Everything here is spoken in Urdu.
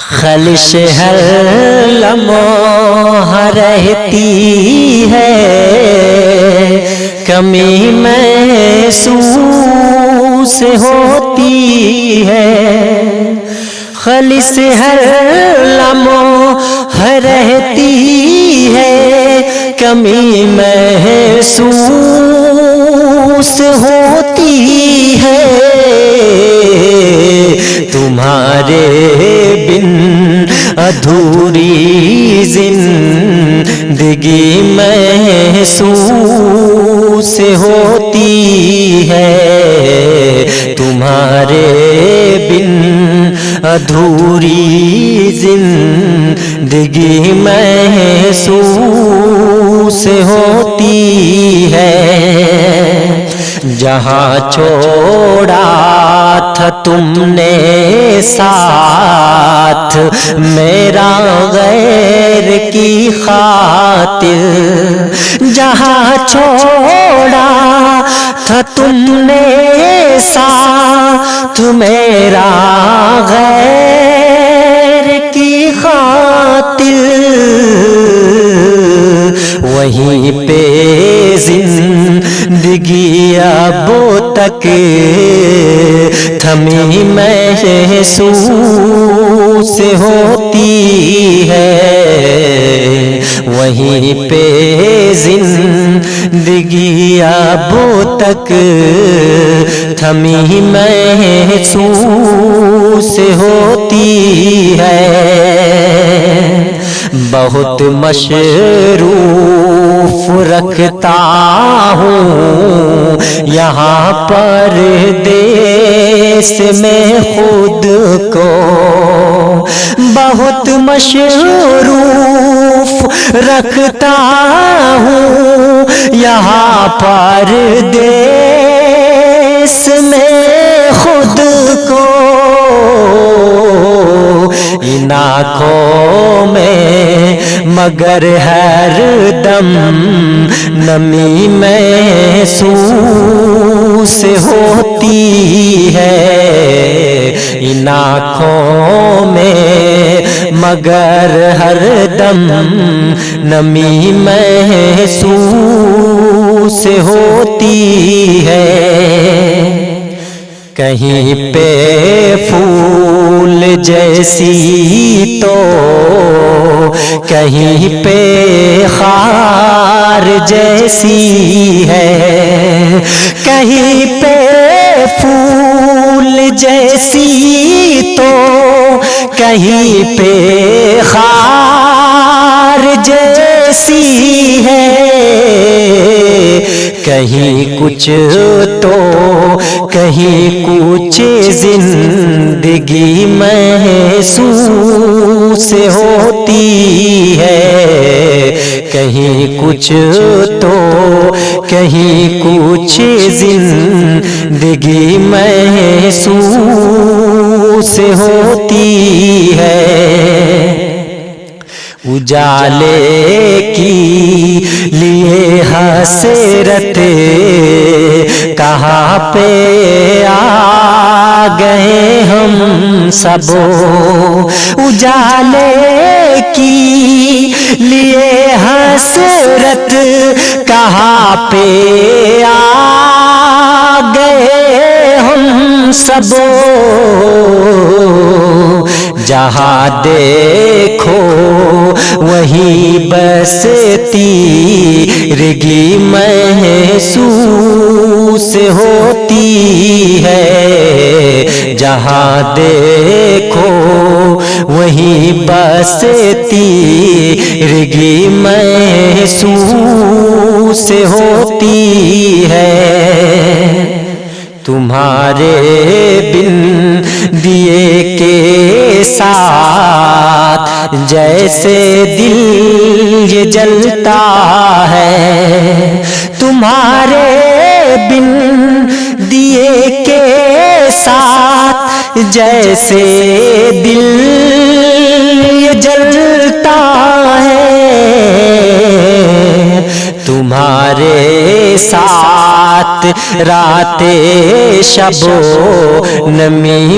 خلش ہر لمحہ رہتی ہے، کمی محسوس ہوتی ہے، خلش ہر لمحہ رہتی ہے، کمی محسوس ہوتی ہے، تمہارے بن ادھوری زندگی محسوس ہوتی ہے، تمہارے بن ادھوری زندگی محسوس ہوتی ہے، جہاں چھوڑا تھا تم نے ساتھ میرا غیر کی خاطر، جہاں چھوڑا تھا تم نے ساتھ میرا غیر کی خاطر، وہیں پہ زندگی اب تک تھمی محسوس ہوتی ہے، وہیں پہ زندگی اب تک تھمی محسوس ہوتی ہے، بہت مصروف رکھتا ہوں یہاں پردیس میں خود کو، بہت مصروف رکھتا ہوں یہاں پردیس میں خود کو، ان آنکھوں میں مگر ہر دم نمی محسوس ہوتی ہے، ان آنکھوں میں مگر ہر دم نمی محسوس ہوتی ہے، کہیں پہ پھول جیسی تو کہیں پہ خار جیسی ہے، کہیں پہ پھول جیسی تو کہیں پہ خار جیسی ہے، کہیں کچھ تو کہیں کچھ زندگی محسوس ہوتی ہے، کہیں کچھ تو کہیں کچھ زندگی محسوس ہوتی ہے، اجالے کی لیے حسرت کہاں پہ آ گئے ہم سب، اجالے کی لیے حسرت کہاں پہ آ گئے ہم سب، جہاں دیکھو وہیں بس تیرگی محسوس ہوتی ہے، جہاں دیکھو وہیں بس تیرگی محسوس ہوتی ہے، تمہارے بن دیے کے ساتھ جیسے دل یہ جلتا ہے، تمہارے بن دیے کے ساتھ جیسے دل یہ جلتا ہے، تمہارے ساتھ رات شب و نمی